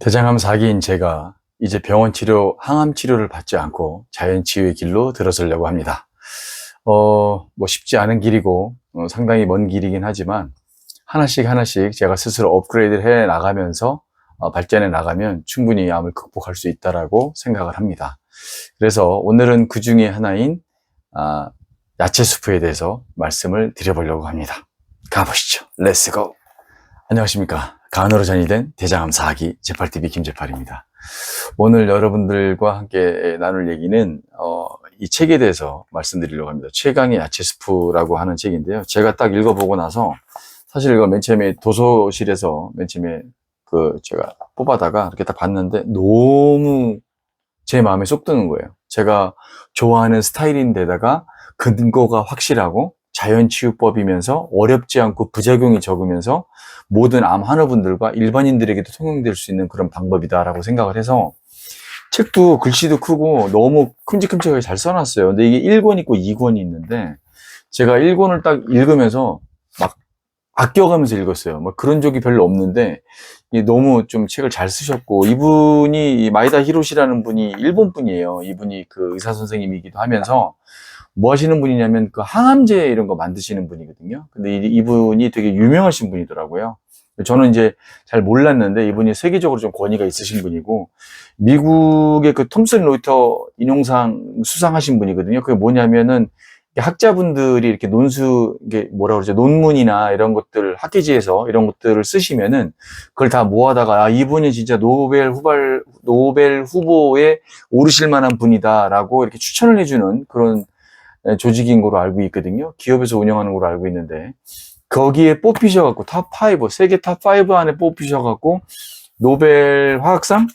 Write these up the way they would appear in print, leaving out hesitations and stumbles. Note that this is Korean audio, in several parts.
대장암 4기인 제가 이제 병원 치료, 항암 치료를 받지 않고 자연 치유의 길로 들어서려고 합니다. 뭐 쉽지 않은 길이고 상당히 먼 길이긴 하지만 하나씩 하나씩 제가 스스로 업그레이드를 해 나가면서 발전해 나가면 충분히 암을 극복할 수 있다라고 생각을 합니다. 그래서 오늘은 그 중에 하나인 야채 수프에 대해서 말씀을 드려보려고 합니다. 가보시죠. 렛츠고! 안녕하십니까. 간으로 전이된 대장암 4기 제팔TV 김제팔입니다. 오늘 여러분들과 함께 나눌 얘기는 이 책에 대해서 말씀드리려고 합니다. 최강의 야채 스프라고 하는 책인데요. 제가 딱 읽어보고 나서 사실 이거 맨 처음에 도서실에서 맨 처음에 제가 뽑아다가 이렇게 딱 봤는데 너무 제 마음에 쏙 드는 거예요. 제가 좋아하는 스타일인데다가 근거가 확실하고 자연치유법이면서 어렵지 않고 부작용이 적으면서 모든 암 환우분들과 일반인들에게도 통용될 수 있는 그런 방법이다라고 생각을 해서 책도 글씨도 크고 너무 큼직큼직하게 잘 써놨어요. 근데 이게 1권 있고 2권이 있는데 제가 1권을 딱 읽으면서 막 아껴가면서 읽었어요. 뭐 그런 적이 별로 없는데 너무 좀 책을 잘 쓰셨고 이분이 마이다 히로시라는 분이 일본 분이에요. 이분이 그 의사 선생님이기도 하면서 뭐 하시는 분이냐면 그 항암제 이런 거 만드시는 분이거든요. 근데 이분이 되게 유명하신 분이더라고요. 저는 이제 잘 몰랐는데 이분이 세계적으로 좀 권위가 있으신 분이고 미국의 그 톰슨 로이터 인용상 수상하신 분이거든요. 그게 뭐냐면은 학자분들이 이렇게 이게 뭐라 그러죠? 논문이나 이런 것들 학회지에서 이런 것들을 쓰시면은 그걸 다 모아다가 이분이 진짜 노벨 후보에 오르실 만한 분이다라고 이렇게 추천을 해주는 그런 조직인 걸로 알고 있거든요. 기업에서 운영하는 걸로 알고 있는데 거기에 뽑히셔갖고 탑5, 세계 탑5 안에 뽑히셔갖고 노벨 화학상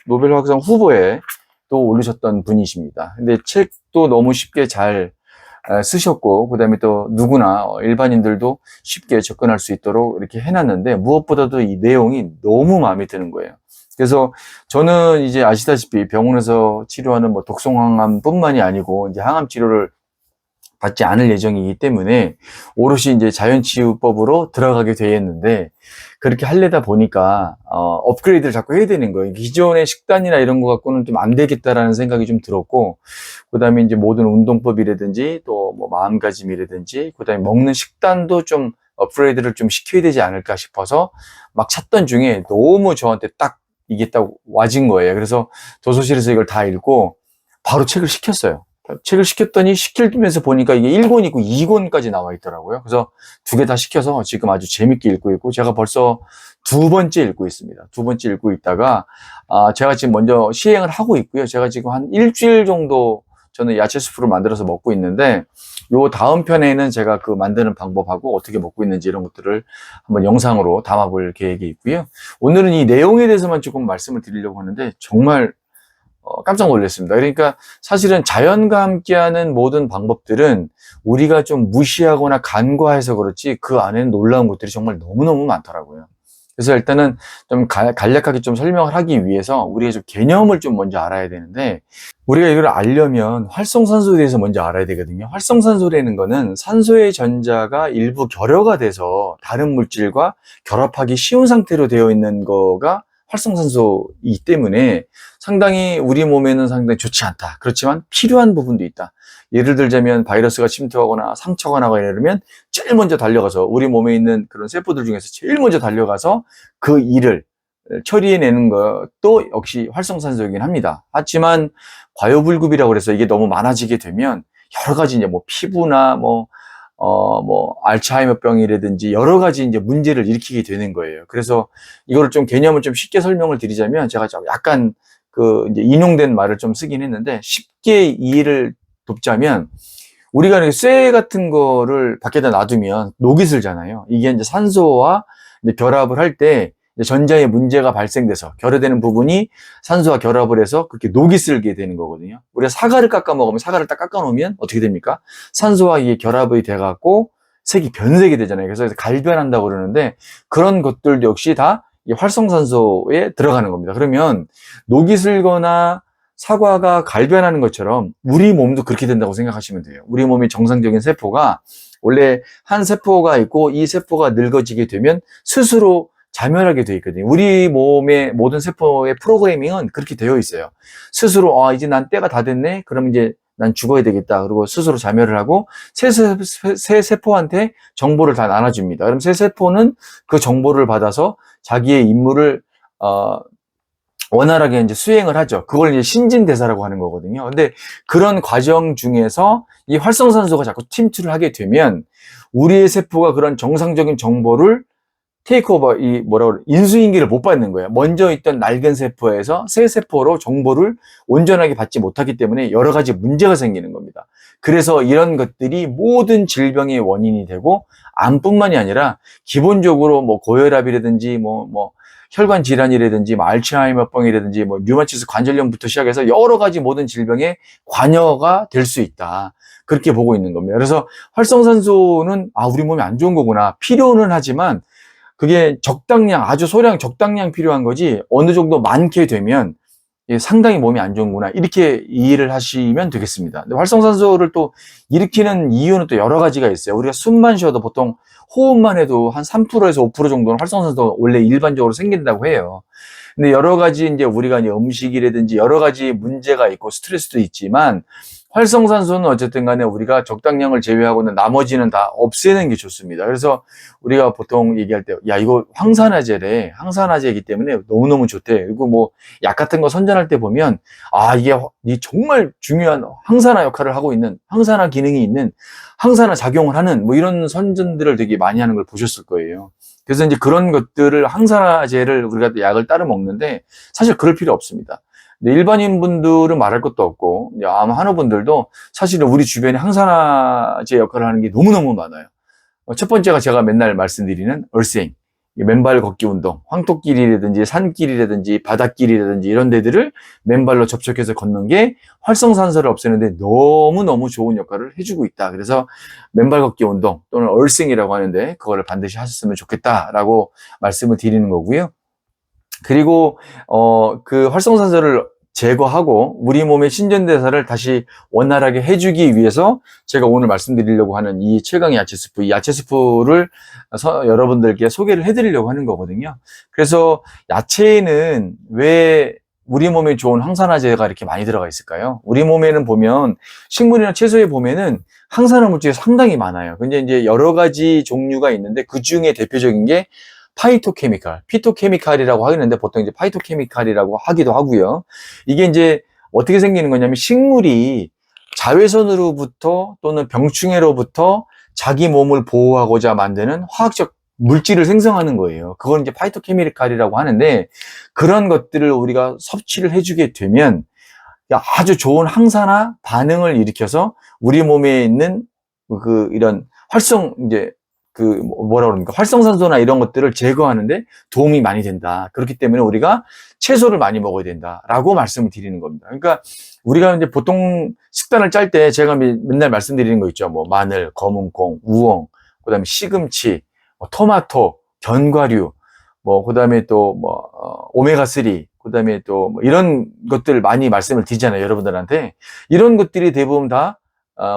후보에 또 오르셨던 분이십니다. 근데 책도 너무 쉽게 잘 쓰셨고 그다음에 또 누구나 일반인들도 쉽게 접근할 수 있도록 이렇게 해놨는데 무엇보다도 이 내용이 너무 마음에 드는 거예요. 그래서 저는 이제 아시다시피 병원에서 치료하는 뭐 독성항암뿐만이 아니고 이제 항암 치료를 받지 않을 예정이기 때문에 오롯이 이제 자연치유법으로 들어가게 되었는데 그렇게 하려다 보니까 업그레이드를 자꾸 해야 되는 거예요. 기존의 식단이나 이런 거 갖고는 좀 안 되겠다라는 생각이 좀 들었고 그다음에 이제 모든 운동법이라든지 또 뭐 마음가짐이라든지 그다음에 먹는 식단도 좀 업그레이드를 좀 시켜야 되지 않을까 싶어서 막 찾던 중에 너무 저한테 딱 이게 딱 와진 거예요. 그래서 도서실에서 이걸 다 읽고 바로 책을 시켰어요. 책을 시켰더니 시키면서 보니까 이게 1권 있고 2권까지 나와 있더라고요. 그래서 두 개 다 시켜서 지금 아주 재밌게 읽고 있고 제가 벌써 두 번째 읽고 있습니다. 두 번째 읽고 있다가 제가 지금 먼저 시행을 하고 있고요. 제가 지금 한 일주일 정도 저는 야채 스프를 만들어서 먹고 있는데 요 다음 편에는 제가 그 만드는 방법하고 어떻게 먹고 있는지 이런 것들을 한번 영상으로 담아볼 계획이 있고요. 오늘은 이 내용에 대해서만 조금 말씀을 드리려고 하는데 정말 깜짝 놀랐습니다. 그러니까 사실은 자연과 함께하는 모든 방법들은 우리가 좀 무시하거나 간과해서 그렇지 그 안에는 놀라운 것들이 정말 너무너무 많더라고요. 그래서 일단은 좀 간략하게 좀 설명을 하기 위해서 우리가 좀 개념을 좀 먼저 알아야 되는데 우리가 이걸 알려면 활성산소에 대해서 먼저 알아야 되거든요. 활성산소라는 거는 산소의 전자가 일부 결여가 돼서 다른 물질과 결합하기 쉬운 상태로 되어 있는 거가 활성산소이기 때문에 상당히 우리 몸에는 상당히 좋지 않다. 그렇지만 필요한 부분도 있다. 예를 들자면 바이러스가 침투하거나 상처가 나거나 이러면 제일 먼저 달려가서 우리 몸에 있는 그런 세포들 중에서 제일 먼저 달려가서 그 일을 처리해내는 것도 역시 활성산소이긴 합니다. 하지만 과요불급이라고 그래서 이게 너무 많아지게 되면 여러 가지 이제 뭐 피부나 뭐 알츠하이머병이라든지 여러 가지 이제 문제를 일으키게 되는 거예요. 그래서 이거를 좀 개념을 좀 쉽게 설명을 드리자면 제가 약간 이제 인용된 말을 좀 쓰긴 했는데 쉽게 이해를 돕자면 우리가 이렇게 쇠 같은 거를 밖에다 놔두면 녹이 슬잖아요. 이게 이제 산소와 이제 결합을 할 때 전자의 문제가 발생돼서 결여되는 부분이 산소와 결합을 해서 그렇게 녹이 슬게 되는 거거든요. 우리가 사과를 깎아 먹으면 사과를 딱 깎아 놓으면 어떻게 됩니까? 산소와 이게 결합이 돼 갖고 색이 변색이 되잖아요. 그래서 갈변한다고 그러는데 그런 것들도 역시 다 이 활성산소에 들어가는 겁니다. 그러면 녹이 슬거나 사과가 갈변하는 것처럼 우리 몸도 그렇게 된다고 생각하시면 돼요. 우리 몸의 정상적인 세포가 원래 한 세포가 있고 이 세포가 늙어지게 되면 스스로 자멸하게 되어 있거든요. 우리 몸의 모든 세포의 프로그래밍은 그렇게 되어 있어요. 스스로 이제 난 때가 다 됐네. 그럼 이제 난 죽어야 되겠다. 그리고 스스로 자멸을 하고 새 세포한테 정보를 다 나눠줍니다. 그럼 새 세포는 그 정보를 받아서 자기의 임무를 원활하게 이제 수행을 하죠. 그걸 이제 신진대사라고 하는 거거든요. 근데 그런 과정 중에서 이 활성산소가 자꾸 침투를 하게 되면 우리의 세포가 그런 정상적인 정보를 테이크오버, 인수인계를 못 받는 거예요. 먼저 있던 낡은 세포에서 새 세포로 정보를 온전하게 받지 못하기 때문에 여러 가지 문제가 생기는 겁니다. 그래서 이런 것들이 모든 질병의 원인이 되고, 암뿐만이 아니라 기본적으로 뭐 고혈압이라든지 혈관 질환이라든지 알츠하이머병이라든지 류마티스 관절염부터 시작해서 여러 가지 모든 질병의 관여가 될 수 있다. 그렇게 보고 있는 겁니다. 그래서 활성산소는 우리 몸에 안 좋은 거구나. 필요는 하지만 그게 적당량, 아주 소량 적당량 필요한 거지 어느 정도 많게 되면 상당히 몸이 안 좋은구나. 이렇게 이해를 하시면 되겠습니다. 근데 활성산소를 또 일으키는 이유는 또 여러 가지가 있어요. 우리가 숨만 쉬어도 보통 호흡만 해도 한 3%에서 5% 정도는 활성산소가 원래 일반적으로 생긴다고 해요. 근데 여러 가지 이제 우리가 이제 음식이라든지 여러 가지 문제가 있고 스트레스도 있지만 활성산소는 어쨌든 간에 우리가 적당량을 제외하고는 나머지는 다 없애는 게 좋습니다. 그래서 우리가 보통 얘기할 때, 이거 항산화제래. 항산화제이기 때문에 너무너무 좋대. 그리고 약 같은 거 선전할 때 보면, 이게 정말 중요한 항산화 역할을 하고 있는, 항산화 기능이 있는, 항산화 작용을 하는, 이런 선전들을 되게 많이 하는 걸 보셨을 거예요. 그래서 이제 그런 것들을, 항산화제를 우리가 약을 따로 먹는데, 사실 그럴 필요 없습니다. 일반인 분들은 말할 것도 없고, 아마 한의분들도 사실은 우리 주변에 항산화제 역할을 하는 게 너무너무 많아요. 첫 번째가 제가 맨날 말씀드리는 얼생, 맨발 걷기 운동, 황토길이라든지 산길이라든지 바닷길이라든지 이런 데들을 맨발로 접촉해서 걷는 게 활성산소를 없애는데 너무너무 좋은 역할을 해주고 있다. 그래서 맨발 걷기 운동 또는 얼생이라고 하는데 그거를 반드시 하셨으면 좋겠다라고 말씀을 드리는 거고요. 그리고 그 활성산소를 제거하고 우리 몸의 신전대사를 다시 원활하게 해주기 위해서 제가 오늘 말씀드리려고 하는 이 최강의 야채 스프, 이 야채 스프를 여러분들께 소개를 해드리려고 하는 거거든요. 그래서 야채에는 왜 우리 몸에 좋은 항산화제가 이렇게 많이 들어가 있을까요? 우리 몸에는 보면 식물이나 채소에 보면은 항산화 물질이 상당히 많아요. 근데 이제 여러 가지 종류가 있는데 그 중에 대표적인 게 파이토케미칼, 피토케미칼이라고 하는데 보통 이제 파이토케미칼이라고 하기도 하고요. 이게 이제 어떻게 생기는 거냐면 식물이 자외선으로부터 또는 병충해로부터 자기 몸을 보호하고자 만드는 화학적 물질을 생성하는 거예요. 그걸 이제 파이토케미칼이라고 하는데 그런 것들을 우리가 섭취를 해주게 되면 아주 좋은 항산화 반응을 일으켜서 우리 몸에 있는 이런 활성산소나 이런 것들을 제거하는데 도움이 많이 된다. 그렇기 때문에 우리가 채소를 많이 먹어야 된다라고 말씀을 드리는 겁니다. 그러니까 우리가 이제 보통 식단을 짤 때 제가 맨날 말씀드리는 거 있죠. 마늘, 검은콩, 우엉, 그다음에 시금치, 토마토, 견과류, 그다음에 또 오메가3, 그다음에 또 이런 것들 많이 말씀을 드리잖아요. 여러분들한테. 이런 것들이 대부분 다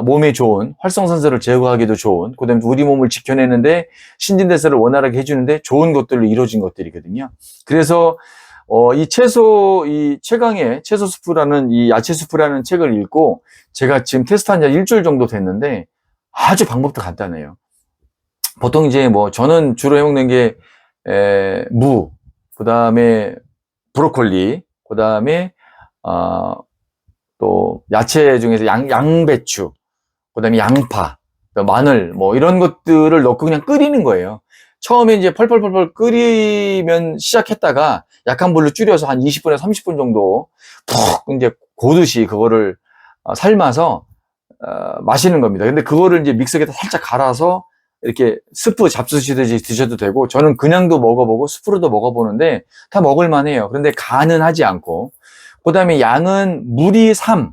몸에 좋은, 활성산소를 제거하기도 좋은, 그 다음에 우리 몸을 지켜내는데 신진대사를 원활하게 해주는데 좋은 것들로 이루어진 것들이거든요. 그래서 이 최강의 채소 스프라는 이 야채 스프라는 책을 읽고 제가 지금 테스트한 지 일주일 정도 됐는데 아주 방법도 간단해요. 보통 이제 저는 주로 해먹는 게 무, 그 다음에 브로콜리, 그 다음에 또 야채 중에서 양배추, 그다음에 양파, 마늘 이런 것들을 넣고 그냥 끓이는 거예요. 처음에 이제 펄펄펄펄 끓이면 시작했다가 약한 불로 줄여서 한 20분에서 30분 정도 푹 이제 고듯이 그거를 삶아서 마시는 겁니다. 근데 그거를 이제 믹서기에다 살짝 갈아서 이렇게 스프 잡수시듯이 드셔도 되고 저는 그냥도 먹어보고 스프로도 먹어보는데 다 먹을만해요. 그런데 간은 하지 않고 그 다음에 양은 물이 3,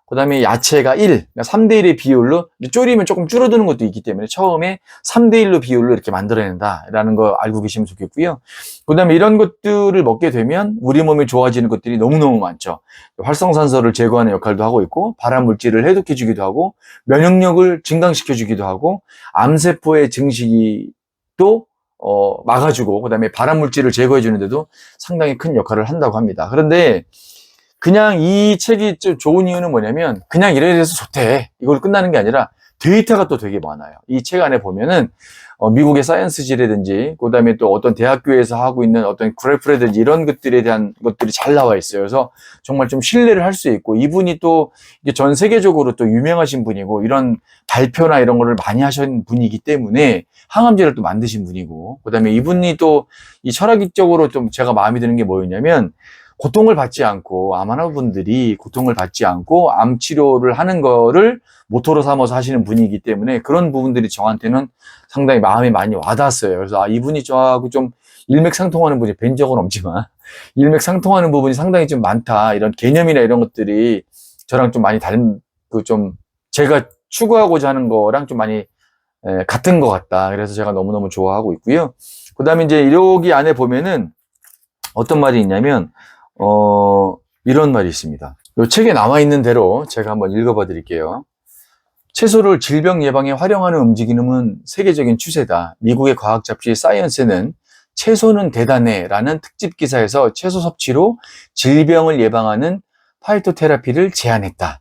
그 다음에 야채가 1, 그러니까 3대1의 비율로 졸이면 조금 줄어드는 것도 있기 때문에 처음에 3대1로 비율로 이렇게 만들어낸다라는 거 알고 계시면 좋겠고요. 그 다음에 이런 것들을 먹게 되면 우리 몸에 좋아지는 것들이 너무너무 많죠. 활성산소를 제거하는 역할도 하고 있고 발암물질을 해독해주기도 하고 면역력을 증강시켜주기도 하고 암세포의 증식도 막아주고, 그 다음에 발암물질을 제거해주는데도 상당히 큰 역할을 한다고 합니다. 그런데 그냥 이 책이 좀 좋은 이유는 뭐냐면, 그냥 이래 돼서 좋대. 이걸 끝나는 게 아니라 데이터가 또 되게 많아요. 이 책 안에 보면은, 미국의 사이언스지라든지, 그 다음에 또 어떤 대학교에서 하고 있는 어떤 그래프라든지 이런 것들에 대한 것들이 잘 나와 있어요. 그래서 정말 좀 신뢰를 할 수 있고, 이분이 또 이게 전 세계적으로 또 유명하신 분이고, 이런 발표나 이런 거를 많이 하신 분이기 때문에 항암제를 또 만드신 분이고, 그 다음에 이분이 또 이 철학적으로 좀 제가 마음에 드는 게 뭐였냐면, 고통을 받지 않고, 암 환자분들이 고통을 받지 않고 암 치료를 하는 거를 모토로 삼아서 하시는 분이기 때문에 그런 부분들이 저한테는 상당히 마음에 많이 와닿았어요. 그래서 이분이 저하고 좀 일맥상통하는 분이 뵌 적은 없지만 일맥상통하는 부분이 상당히 좀 많다. 이런 개념이나 이런 것들이 저랑 좀 많이 다른, 좀 제가 추구하고자 하는 거랑 좀 많이 같은 것 같다. 그래서 제가 너무너무 좋아하고 있고요. 그 다음에 이제 여기 안에 보면은 어떤 말이 있냐면, 이런 말이 있습니다. 이 책에 나와 있는 대로 제가 한번 읽어봐 드릴게요. 채소를 질병 예방에 활용하는 움직임은 세계적인 추세다. 미국의 과학 잡지 사이언스는 채소는 대단해 라는 특집 기사에서 채소 섭취로 질병을 예방하는 파이토테라피를 제안했다.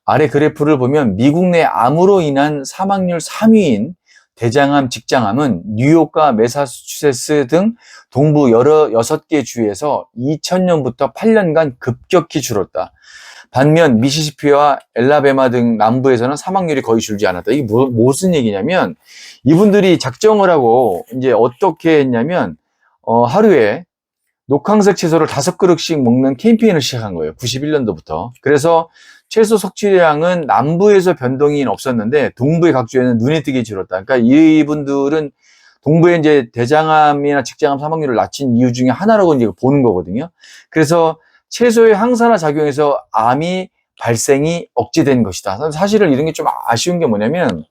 아래 그래프를 보면 미국 내 암으로 인한 사망률 3위인 대장암, 직장암은 뉴욕과 매사추세츠 등 동부 6개 주에서 2000년부터 8년간 급격히 줄었다. 반면 미시시피와 엘라베마 등 남부에서는 사망률이 거의 줄지 않았다. 이게 무슨 얘기냐면 이분들이 작정을 하고 이제 어떻게 했냐면 하루에 녹황색 채소를 5그릇씩 먹는 캠페인을 시작한 거예요. 91년도부터. 그래서 채소 섭취량은 남부에서 변동이 없었는데 동부의 각 주에는 눈에 띄게 줄었다. 그러니까 이분들은 동부에 이제 대장암이나 직장암 사망률을 낮춘 이유 중에 하나라고 이제 보는 거거든요. 그래서 채소의 항산화 작용에서 암이 발생이 억제된 것이다. 사실은 이런 게 좀 아쉬운 게 뭐냐면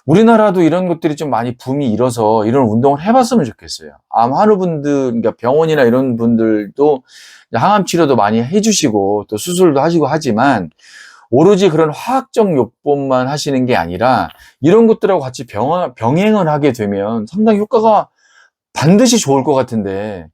우리나라도 이런 것들이 좀 많이 붐이 일어서 이런 운동을 해봤으면 좋겠어요. 암 환우분들, 그러니까 병원이나 이런 분들도 항암 치료도 많이 해주시고 또 수술도 하시고 하지만 오로지 그런 화학적 요법만 하시는 게 아니라 이런 것들하고 같이 병행을 하게 되면 상당히 효과가 반드시 좋을 것 같은데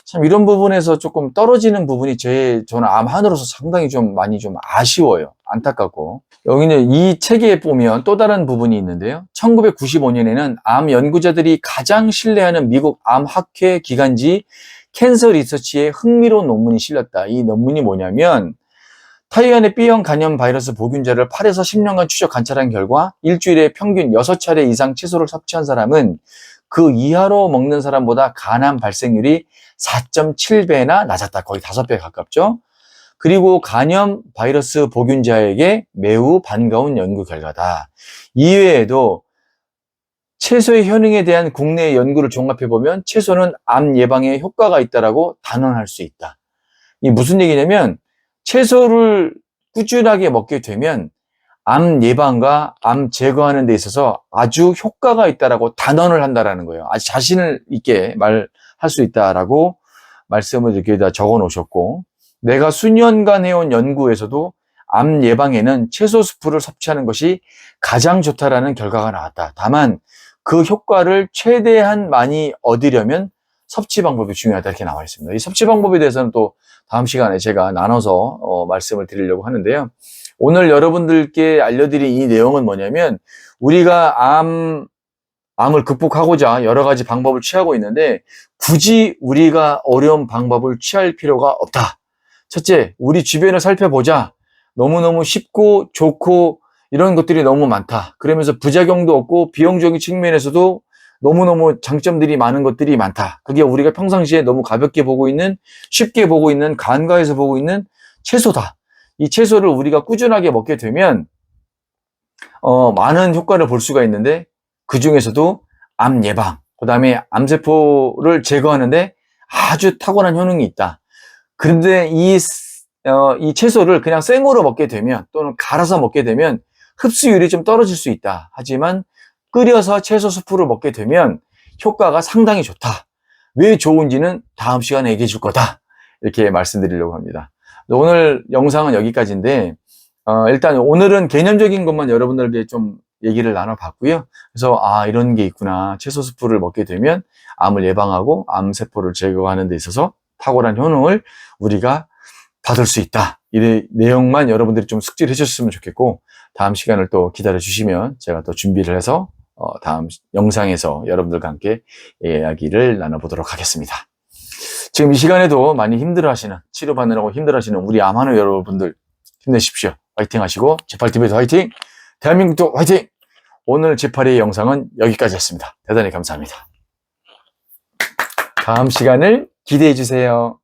참 이런 부분에서 조금 떨어지는 부분이 저는 암 환우로서 상당히 좀 많이 좀 아쉬워요. 안타깝고. 여기는 이 책에 보면 또 다른 부분이 있는데요. 1995년에는 암 연구자들이 가장 신뢰하는 미국 암학회 기관지 캔서 리서치에 흥미로운 논문이 실렸다. 이 논문이 뭐냐면 타이완의 B형 간염 바이러스 보균자를 8에서 10년간 추적 관찰한 결과 일주일에 평균 6차례 이상 채소를 섭취한 사람은 그 이하로 먹는 사람보다 간암 발생률이 4.7배나 낮았다. 거의 5배 가깝죠. 그리고 간염 바이러스 보균자에게 매우 반가운 연구 결과다. 이외에도 채소의 효능에 대한 국내 연구를 종합해보면 채소는 암 예방에 효과가 있다고 단언할 수 있다. 이게 무슨 얘기냐면 채소를 꾸준하게 먹게 되면 암 예방과 암 제거하는 데 있어서 아주 효과가 있다고 단언을 한다라는 거예요. 아주 자신을 있게 말할 수 있다라고 말씀을 이렇게 적어 놓으셨고, 내가 수년간 해온 연구에서도 암 예방에는 채소 스프를 섭취하는 것이 가장 좋다라는 결과가 나왔다. 다만 그 효과를 최대한 많이 얻으려면 섭취 방법이 중요하다 이렇게 나와 있습니다. 이 섭취 방법에 대해서는 또 다음 시간에 제가 나눠서 말씀을 드리려고 하는데요. 오늘 여러분들께 알려드린 이 내용은 뭐냐면 우리가 암을 극복하고자 여러 가지 방법을 취하고 있는데 굳이 우리가 어려운 방법을 취할 필요가 없다. 첫째, 우리 주변을 살펴보자. 너무너무 쉽고 좋고 이런 것들이 너무 많다. 그러면서 부작용도 없고 비용적인 측면에서도 너무너무 장점들이 많은 것들이 많다. 그게 우리가 평상시에 너무 가볍게 보고 있는, 쉽게 보고 있는, 간과해서 보고 있는 채소다. 이 채소를 우리가 꾸준하게 먹게 되면 많은 효과를 볼 수가 있는데 그 중에서도 암 예방, 그 다음에 암세포를 제거하는데 아주 탁월한 효능이 있다. 그런데 이 채소를 그냥 생으로 먹게 되면 또는 갈아서 먹게 되면 흡수율이 좀 떨어질 수 있다. 하지만 끓여서 채소 스프를 먹게 되면 효과가 상당히 좋다. 왜 좋은지는 다음 시간에 얘기해 줄 거다. 이렇게 말씀드리려고 합니다. 오늘 영상은 여기까지인데 일단 오늘은 개념적인 것만 여러분들에게 좀 얘기를 나눠봤고요. 그래서 이런 게 있구나. 채소 스프를 먹게 되면 암을 예방하고 암세포를 제거하는 데 있어서 탁월한 효능을 우리가 받을 수 있다. 이 내용만 여러분들이 좀 숙지를 해주셨으면 좋겠고, 다음 시간을 또 기다려 주시면 제가 또 준비를 해서 다음 영상에서 여러분들과 함께 이야기를 나눠보도록 하겠습니다. 지금 이 시간에도 많이 힘들어하시는, 치료받느라고 힘들어하시는 우리 암환우 여러분들 힘내십시오. 화이팅 하시고, 제8TV도 화이팅! 대한민국도 화이팅! 오늘 제8의 영상은 여기까지였습니다. 대단히 감사합니다. 다음 시간을 기대해 주세요.